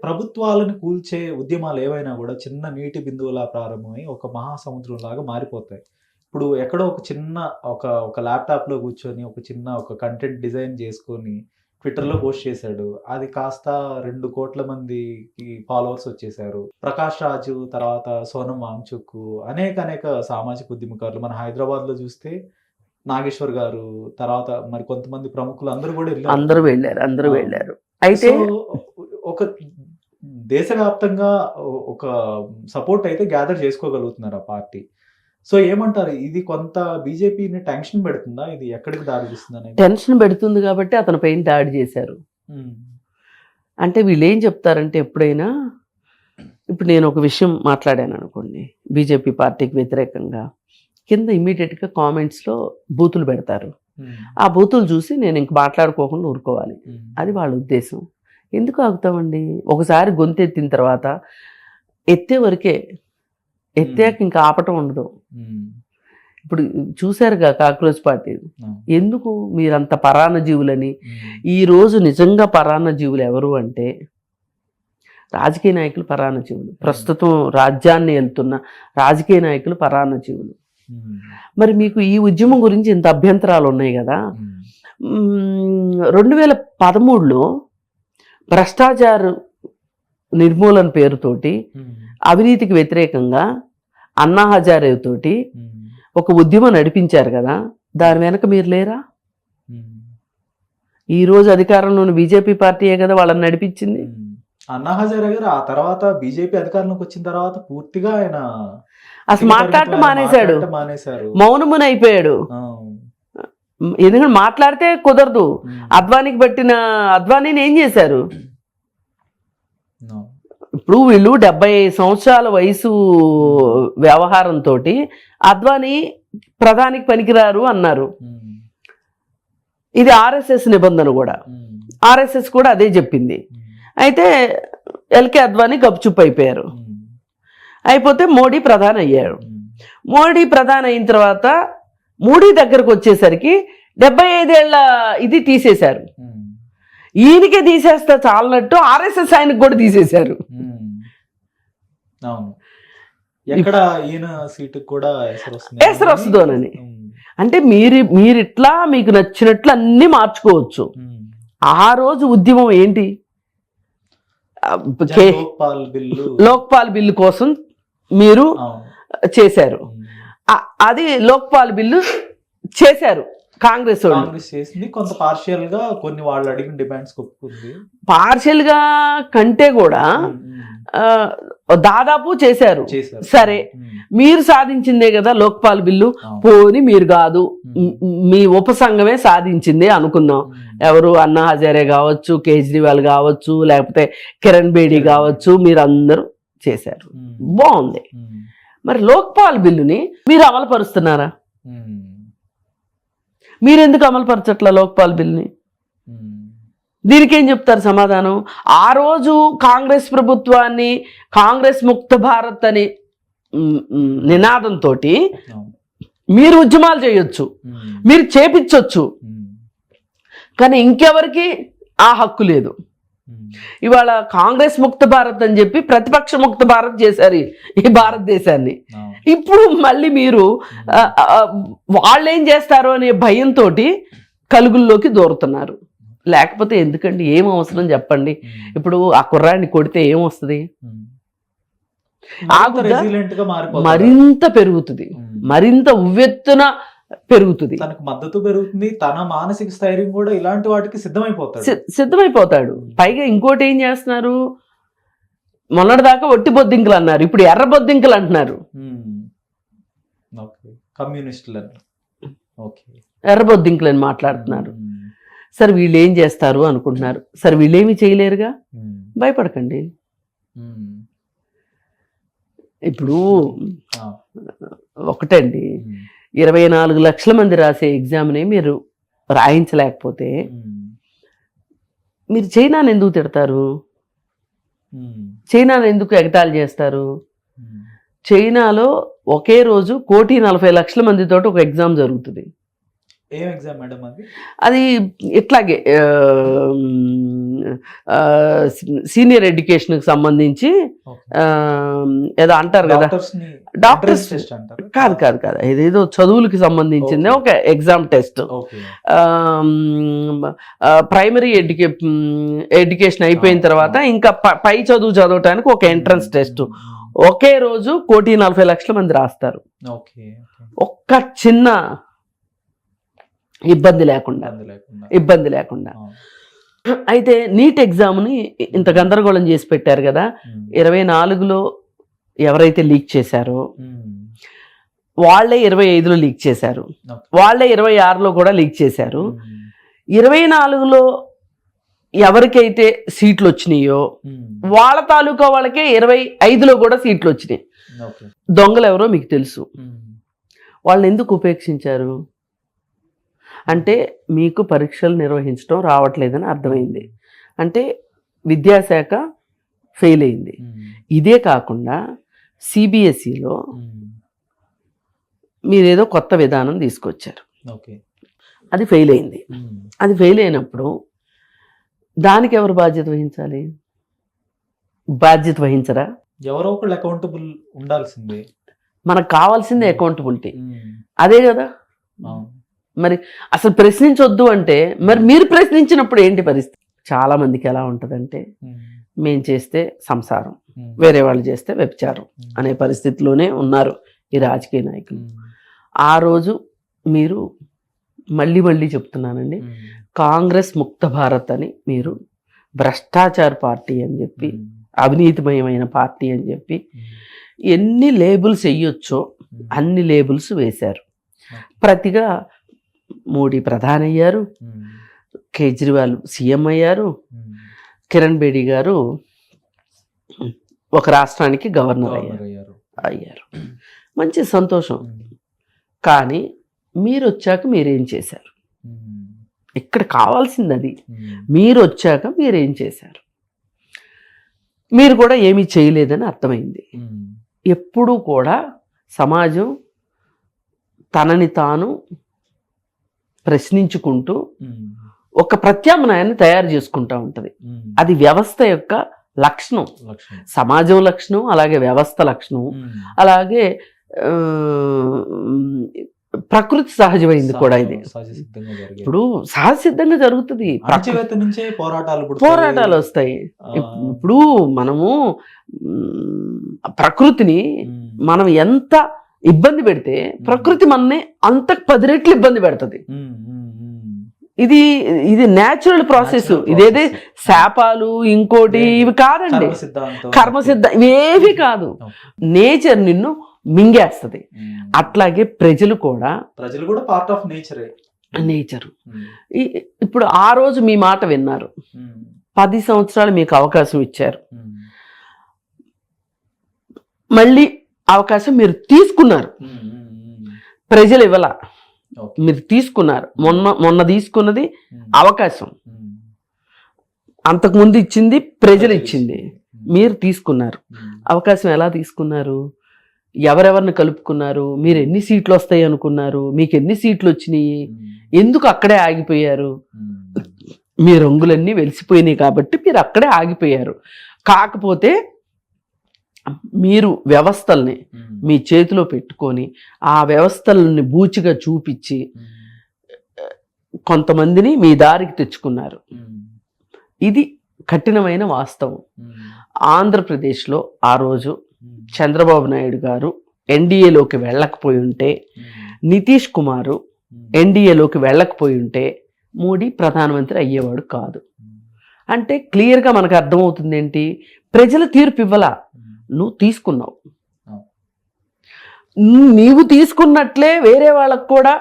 ప్రభుత్వాలను కూల్చే ఉద్యమాలు ఏవైనా గూడా చిన్న నీటి బిందువులా ప్రారంభమై ఒక మహాసముద్రంలాగా మారిపోతాయి. ఇప్పుడు ఎక్కడో ఒక చిన్న ఒక ల్యాప్‌టాప్‌లో కూర్చొని ఒక కంటెంట్ డిజైన్ చేసుకొని ట్విట్టర్‌లో పోస్ట్ చేశాడు. అది కాస్త 2,00,00,000 మందికి ఫాలోవర్స్ వచ్చేసారు. ప్రకాష్ రాజు, తర్వాత సోనం వాంగ్‌చుక్ అనేక సామాజిక ఉద్యమకారులు మన హైదరాబాద్‌లో చూస్తే నాగేశ్వర్ గారు, తర్వాత మరి కొంతమంది ప్రముఖులు అందరూ గూడా ఎళ్లారు. అందరూ ఆ! వెళ్లారు. అయితే సో, ఒక దేశవ్యాప్తంగా ఒక సపోర్ట్ అయితే గ్యాదర్ చేసుకోగలుగుతున్నారు ఆ పార్టీ. సో, ఏమంటారు? ఇది కొంత బీజేపీని టెన్షన్ పెడుతుందా? ఇది ఎక్కడికి దారి తీస్తుందనేది? టెన్షన్ పెడుతుంది కాబట్టి అతని పైన దాడి చేశారు. హ్మ్. అంటే వీళ్ళేం చెప్తారంటే ఎప్పుడైనా, ఇప్పుడు నేను ఒక విషయం మాట్లాడాను అనుకోండి బీజేపీ పార్టీకి వ్యతిరేకంగా, కింద ఇమ్మీడియట్‌గా కామెంట్స్‌లో బూతులు పెడతారు. హ్మ్. ఆ బూతులు చూసి నేను ఇంక మాట్లాడుకోకుండా ఊరుకోవాలి. హ్మ్. అది వాళ్ళ ఉద్దేశం. ఎందుకు ఆగుతామండి? ఒకసారి గొంతెత్తిన తర్వాత ఎత్తే వరకే. ఎత్తాక ఇంకా ఆపటం ఉండదు. హ్మ్. ఇప్పుడు చూసారుగా కాక్రోచ్ పార్టీ. అవును. ఎందుకు మీరంత పరాన్న జీవులని? హ్మ్. ఈరోజు నిజంగా పరాన్న జీవులు ఎవరు అంటే రాజకీయ నాయకులు పరాన్న జీవులు. ప్రస్తుతం రాజ్యాన్ని వెళ్తున్న రాజకీయ నాయకులు పరాన్న జీవులు. హ్మ్. మరి మీకు ఈ ఉద్యమం గురించి ఇంత అభ్యంతరాలు ఉన్నాయి కదా. హ్మ్. 2013లో భ్రష్టాచార నిర్మూలన పేరుతోటి హ్మ్. అవినీతికి వ్యతిరేకంగా అన్నా హజారే తోటి హ్మ్. ఒక ఉద్యమం నడిపించారు కదా. దాని వెనక మీరు లేరా? హ్మ్. ఈ రోజు అధికారంలో ఉన్న బీజేపీ పార్టీయే కదా వాళ్ళని నడిపించింది. హ్మ్. అన్నా హజారే గారు ఆ తర్వాత బీజేపీ అధికారంలోకి వచ్చిన తర్వాత పూర్తిగా ఆయన అసలు మాట్లాడటం మానేశాడు. మానేశారు. మౌనమున అయిపోయాడు. ఆ! ఎందుకంటే మాట్లాడితే కుదరదు. హ్మ్. అద్వానీని ఏం చేశారు? నో. ఇప్పుడు వీళ్ళు 75 సంవత్సరాల వయసు వ్యవహారంతో అద్వానీ ప్రధానికి పనికిరారు అన్నారు. హ్మ్. ఇది ఆర్ఎస్ఎస్ నిబంధన కూడా. హ్మ్. ఆర్ఎస్ఎస్ కూడా అదే చెప్పింది. హ్మ్. అయితే ఎల్కే అద్వానీ గప్చుప్ అయిపోయారు. హ్మ్. అయిపోతే మోడీ ప్రధాని అయ్యారు. హ్మ్. మోడీ ప్రధాని అయిన తర్వాత మోడీ దగ్గరకు వచ్చేసరికి 75 ఏళ్ల ఇది తీసేశారు. హ్మ్. ఈయనకే తీసేస్తే చాలన్నట్టు ఆర్ఎస్ఎస్ ఆయనకు కూడా తీసేశారు. హ్మ్. అవును. ఎక్కడ ఈయన సీటుకి కూడా ఎసరొస్తుంది. ఎసరొస్తుందోనని. హ్మ్. అంటే మీరిట్లా మీకు నచ్చినట్లు అన్ని మార్చుకోవచ్చు. హ్మ్. ఆ రోజు ఉద్యమం ఏంటి? లోక్పాల్ బిల్లు కోసం మీరు చేశారు. అది లోక్పాల్ బిల్లు చేశారు కాంగ్రెస్ చేసింది. కొంత పార్షియల్ గా కొన్ని వాళ్ళు అడిగిన డిమాండ్స్ ఒప్పుకుంది. పార్షియల్ గా కంటే కూడా దాదాపు చేశారు. సరే, మీరు సాధించిందే కదా లోక్పాల్ బిల్లు. పోని మీరు కాదు, మీ ఉపసంఘమే సాధించింది అనుకుందాం. ఎవరు అన్నా హజారే కావచ్చు, కేజ్రీవాల్ కావచ్చు, లేకపోతే కిరణ్ బేడీ కావచ్చు, మీరందరూ చేశారు. బాగుంది. మరి లోక్పాల్ బిల్లుని మీరు అమలు పరుస్తున్నారా? మీరెందుకు అమలు పరచట్ల లోక్పాల్ బిల్లుని? దీనికేం చెప్తారు సమాధానం? ఆ రోజు కాంగ్రెస్ ప్రభుత్వాన్ని కాంగ్రెస్ ముక్త భారత్ అని నినాదంతో మీరు ఉద్యమాలు చేయొచ్చు, మీరు చేపించొచ్చు, కానీ ఇంకెవరికి ఆ హక్కు లేదు. ఇవాళ కాంగ్రెస్ ముక్త భారత్ అని చెప్పి ప్రతిపక్ష ముక్త భారత్ చేశారు ఈ భారతదేశాన్ని. ఇప్పుడు మళ్ళీ మీరు వాళ్ళేం చేస్తారు అనే భయంతో కలుగుల్లోకి దూరుతున్నారు. లేకపోతే ఎందుకండి? ఏం అవసరం చెప్పండి? ఇప్పుడు ఆ కుర్రాడిని కొడితే ఏమొస్తుంది? మరింత పెరుగుతుంది, మరింత ఉవ్వెత్తున పెరుగుతుంది, తనకు మద్దతు పెరుగుతుంది, తన మానసిక స్థైర్యం కూడా ఇలాంటి వాటికి సిద్ధమైపోతాడు. పైగా ఇంకోటి ఏం చేస్తున్నారు? మొన్నటిదాకా ఒట్టి బొద్దింకలు అన్నారు, ఇప్పుడు ఎర్ర బొద్దింకలు అంటున్నారు. ఎర్ర బొద్దింకలు అని మాట్లాడుతున్నారు. సరే, వీళ్ళు ఏం చేస్తారు అనుకుంటున్నారు. సరే, వీళ్ళేమీ చేయలేరుగా, భయపడకండి. ఇప్పుడు ఒకటండి, 24 లక్షల మంది రాసే ఎగ్జామ్ని మీరు రాయించలేకపోతే మీరు చైనాని ఎందుకు తిడతారు? చైనాని ఎందుకు ఎగతాళి చేస్తారు? చైనాలో ఒకే రోజు 1,40,00,000 మందితో ఒక ఎగ్జామ్ జరుగుతుంది. ఏం ఎగ్జామ్ మేడం అది? అది ఇట్లాగే సీనియర్ ఎడ్యుకేషన్కి సంబంధించి ఏదో అంటారు కదా, డాక్టర్స్ కాదు కాదు కాదు, ఇదేదో చదువులకి సంబంధించింది ఒక ఎగ్జామ్ టెస్ట్. ప్రైమరీ ఎడ్యుకేషన్ అయిపోయిన తర్వాత ఇంకా పై చదువు చదవటానికి ఒక ఎంట్రన్స్ టెస్ట్. ఒకే రోజు 1,40,00,000 మంది రాస్తారు, ఒక్క చిన్న ఇబ్బంది లేకుండా. అయితే నీట్ ఎగ్జామ్ని ఇంత గందరగోళం చేసి పెట్టారు కదా. 24లో ఎవరైతే లీక్ చేశారో వాళ్లే 25లో లీక్ చేశారు, వాళ్లే 26లో కూడా లీక్ చేశారు. 24లో ఎవరికైతే సీట్లు వచ్చినాయో వాళ్ళ తాలూకా వాళ్ళకే 25లో కూడా సీట్లు వచ్చినాయి. దొంగలు ఎవరో మీకు తెలుసు. వాళ్ళని ఎందుకు ఉపేక్షించారు అంటే మీకు పరీక్షలు నిర్వహించడం రావట్లేదని అర్థమైంది, అంటే విద్యాశాఖ ఫెయిల్ అయింది. ఇదే కాకుండా సిబిఎస్ఈలో మీరేదో కొత్త విధానం తీసుకొచ్చారు, అది ఫెయిల్ అయింది. అది ఫెయిల్ అయినప్పుడు దానికి ఎవరు బాధ్యత వహించాలి? బాధ్యత వహించరా? ఎవరో ఒకళ్ళు అకౌంటబుల్ ఉండాల్సిందే. మనకు కావాల్సిందే అకౌంటబిలిటీ, అదే కదా. మరి అసలు ప్రశ్నించొద్దు అంటే మరి మీరు ప్రశ్నించినప్పుడు ఏంటి పరిస్థితి? చాలా మందికి ఎలా ఉంటుందంటే మేం చేస్తే సంసారం, వేరే వాళ్ళు చేస్తే వ్యభిచారం అనే పరిస్థితిలోనే ఉన్నారు ఈ రాజకీయ నాయకులు. ఆ రోజు మీరు మళ్ళీ చెప్తున్నానండి, కాంగ్రెస్ ముక్త భారత్ అని మీరు భ్రష్టాచార పార్టీ అని చెప్పి, అవినీతిమయమైన పార్టీ అని చెప్పి ఎన్ని లేబుల్స్ వేయొచ్చో అన్ని లేబుల్స్ వేశారు. ప్రతిగా మోడీ ప్రధాని అయ్యారు, కేజ్రీవాల్ సీఎం అయ్యారు, కిరణ్ బేడి గారు ఒక రాష్ట్రానికి గవర్నర్ అయ్యారు. మంచి సంతోషం. కానీ మీరు వచ్చాక మీరేం చేశారు? ఇక్కడ కావాల్సింది అది. మీరు వచ్చాక మీరేం చేశారు? మీరు కూడా ఏమీ చేయలేదని అర్థమైంది. ఎప్పుడూ కూడా సమాజం తనని తాను ప్రశ్నించుకుంటూ ఒక ప్రత్యామ్నాయాన్ని తయారు చేసుకుంటూ ఉంటుంది. అది వ్యవస్థ యొక్క లక్షణం, సమాజం లక్షణం, అలాగే వ్యవస్థ లక్షణం, అలాగే ప్రకృతి సహజమైంది కూడా. ఇది ఇప్పుడు సహజసిద్ధంగా జరుగుతుంది. పోరాటాలు వస్తాయి. ఇప్పుడు మనము ప్రకృతిని మనం ఎంత ఇబ్బంది పెడితే ప్రకృతి మనని అంత 10 రెట్లు ఇబ్బంది పెడుతుంది. ఇది న్యాచురల్ ప్రాసెస్. ఇదేదే శాపాలు ఇంకోటి ఇవి కాదండి, కర్మసిద్ధం ఇవేవి కాదు. నేచర్ నిన్ను మింగేస్తుంది. అట్లాగే ప్రజలు కూడా పార్ట్ ఆఫ్ నేచర్. ఇప్పుడు ఆ రోజు మీ మాట విన్నారు, 10 సంవత్సరాలు మీకు అవకాశం ఇచ్చారు, మళ్ళీ అవకాశం మీరు తీసుకున్నారు, ప్రజలు ఇవ్వాల, మీరు తీసుకున్నారు. మొన్న తీసుకున్నది అవకాశం, అంతకుముందు ఇచ్చింది ప్రజలు ఇచ్చింది, మీరు తీసుకున్నారు. అవకాశం ఎలా తీసుకున్నారు? ఎవరెవరిని కలుపుకున్నారు? మీరు ఎన్ని సీట్లు వస్తాయి అనుకున్నారు? మీకు ఎన్ని సీట్లు వచ్చినాయి? ఎందుకు అక్కడే ఆగిపోయారు? మీ రంగులన్నీ వెలిసిపోయినాయి కాబట్టి మీరు అక్కడే ఆగిపోయారు. కాకపోతే మీరు వ్యవస్థల్ని మీ చేతిలో పెట్టుకొని ఆ వ్యవస్థలని బూచిగా చూపించి కొంతమందిని మీ దారికి తెచ్చుకున్నారు. ఇది కఠినమైన వాస్తవం. ఆంధ్రప్రదేశ్లో ఆ రోజు చంద్రబాబు నాయుడు గారు ఎన్డీఏలోకి వెళ్ళకపోయి ఉంటే, నితీష్ కుమారు ఎన్డీఏలోకి వెళ్ళకపోయి ఉంటే మోడీ ప్రధానమంత్రి అయ్యేవాడు కాదు. అంటే క్లియర్గా మనకు అర్థమవుతుంది ఏంటి? ప్రజల తీర్పు ఇవ్వాల, నువ్వు తీసుకున్నావు. నీవు తీసుకున్నట్లే వేరే వాళ్ళకు కూడా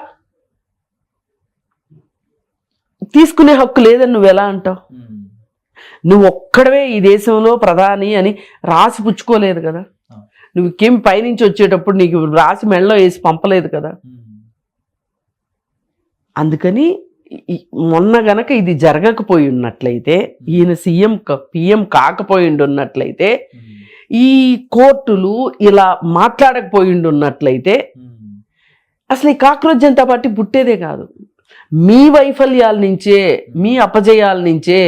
తీసుకునే హక్కు లేదని నువ్వు ఎలా అంటావు? నువ్వు ఒక్కడవే ఈ దేశంలో ప్రధాని అని రాసి పుచ్చుకోలేదు కదా. నువ్వు ఇంకేం పైనుంచి వచ్చేటప్పుడు నీకు రాసి మెడలో వేసి పంపలేదు కదా. అందుకని మొన్న గనక ఇది జరగకపోయి ఉన్నట్లయితే, ఈయన పిఎం కాకపోయి ఉన్నట్లయితే, ఈ కోర్టులు ఇలా మాట్లాడకపోయి ఉన్నట్లయితే అసలు ఈ కాక్రోచ్ జనతా పార్టీ పుట్టేదే కాదు. మీ వైఫల్యాల నుంచే, మీ అపజయాల నుంచే,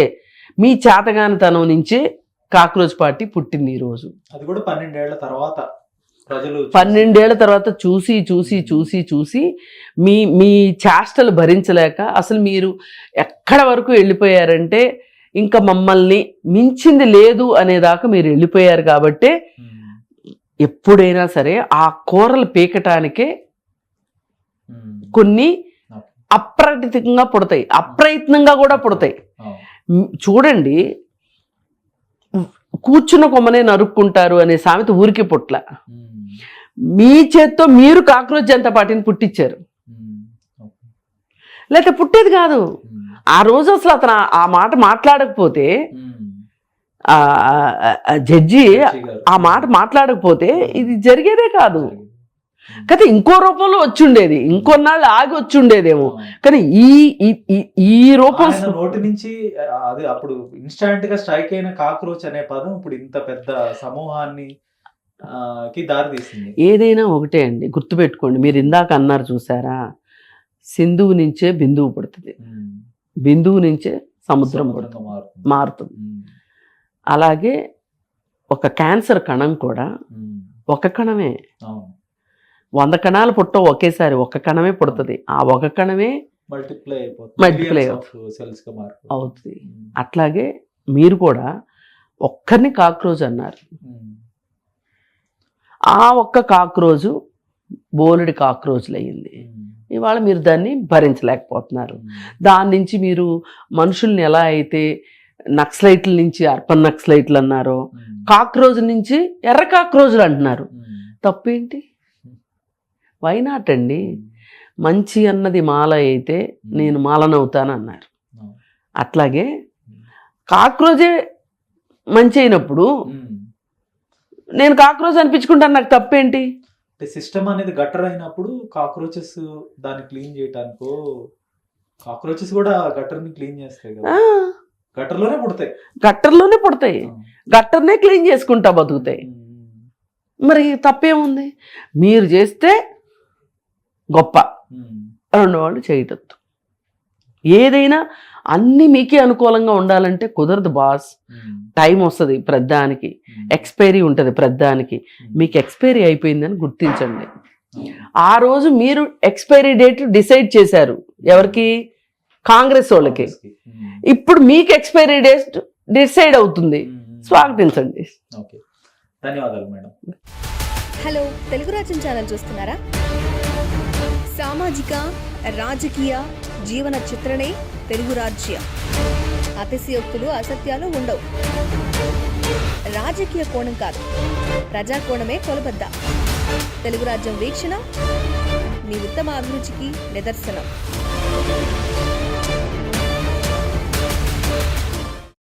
మీ చేతగానితనం నుంచే కాక్రోచ్ పార్టీ పుట్టింది ఈ రోజు. అది కూడా 12 ఏళ్ల తర్వాత ప్రజలు 12 ఏళ్ల తర్వాత చూసి చూసి చూసి చూసి మీ మీ చేష్టలు భరించలేక అసలు మీరు ఎక్కడ వరకు వెళ్ళిపోయారంటే ఇంకా మమ్మల్ని మించింది లేదు అనేదాకా మీరు వెళ్ళిపోయారు. కాబట్టి ఎప్పుడైనా సరే ఆ కూరలు పీకటానికే కొన్ని అప్రకటితంగా పుడతాయి, అప్రయత్నంగా కూడా పుడతాయి. చూడండి, కూర్చున్న కొమ్మనే నరుక్కుంటారు అనే సామెత ఊరికి పుట్ల. మీ చేత్తో మీరు కాక్రోచ్ జనతా పార్టీని పుట్టించారు, లేకపోతే పుట్టేది కాదు. ఆ రోజు అసలు అతను ఆ మాట మాట్లాడకపోతే, జడ్జి ఆ మాట మాట్లాడకపోతే ఇది జరిగేదే కాదు. కానీ ఇంకో రూపంలో వచ్చుండేది, ఇంకొన్నాళ్ళు ఆగి వచ్చుండేదేమో. కానీ ఈ రూపం నోటి నుంచి అది అప్పుడు ఇన్స్టాంట్ గా స్ట్రైక్ అయిన కాక్రోచ్ అనే పదం ఇప్పుడు ఇంత పెద్ద సమూహాన్ని కి దారి తీసింది. ఏదైనా ఒకటే అండి, గుర్తుపెట్టుకోండి. మీరు ఇందాక అన్నారు చూసారా, సింధువు నుంచే బిందువు పుడుతుంది, బిందువు నుంచే సముద్రం మారుతుంది. అలాగే ఒక క్యాన్సర్ కణం కూడా ఒక కణమే. 100 కణాలు పుట్టవు ఒకేసారి, ఒక కణమే పుడుతుంది. ఆ ఒక కణమే మల్టిప్లై అవుతుంది. అట్లాగే మీరు కూడా ఒక్కరిని కాక్రోచ్ అన్నారు. ఆ ఒక్క కాక్రోజు బోలెడి కాక్రోచ్లు అయ్యింది. ఇవాళ మీరు దాన్ని భరించలేకపోతున్నారు. దాని నుంచి మీరు మనుషుల్ని ఎలా అయితే నక్సలైట్ల నుంచి అర్బన్ నక్సలైట్లు అన్నారో, కాక్రోజ్ నుంచి ఎర్ర కాక్రోజులు అంటున్నారు. తప్పేంటి? వై నాట్ అండి? మంచి అన్నది మాల అయితే నేను మాలనవుతానన్నారు. అట్లాగే కాక్రోజే మంచి అయినప్పుడు నేను కాక్రోచ్ అనిపించుకుంటాను, నాకు తప్పేంటి? సిస్టమ్ అనేది గట్టర్ అయినప్పుడు కాక్రోచెస్ దాన్ని క్లీన్ చేయటానికో, కాక్రోచెస్ కూడా గట్టర్ ని క్లీన్ చేస్తాయి కదా, గట్టర్లోనే పుడతాయి, గట్టర్నే క్లీన్ చేసుకుంటా బతుకుతాయి. మరి తప్పేముంది? మీరు చేస్తే గొప్ప, రెండు వాళ్ళు చేయటద్దు. ఏదైనా అన్ని మీకే అనుకూలంగా ఉండాలంటే కుదరదు బాస్. టైం వస్తుంది ప్రతిదానికి, ఎక్స్పైరీ ఉంటుంది ప్రతిదానికి. మీకు ఎక్స్పైరీ అయిపోయిందని గుర్తించండి. ఆ రోజు మీరు ఎక్స్పైరీ డేట్ డిసైడ్ చేశారు ఎవరికి? కాంగ్రెస్ వాళ్ళకి. ఇప్పుడు మీకు ఎక్స్పైరీ డేట్ డిసైడ్ అవుతుంది, స్వాగతించండి. ధన్యవాదాలు మేడం. హలో, తెలుగు రాజ్యం ఛానల్ చూస్తున్నారా? సామాజిక రాజకీయ జీవన చిత్రణే తెలుగు రాజ్యం. అతిశయోక్తులు అసత్యాలు ఉండవు. రాజకీయ కోణం కాదు, ప్రజా కోణమే కొలబద్ద. తెలుగు రాజ్యం వీక్షణ మీ ఉత్తమ అభిరుచికి నిదర్శనం.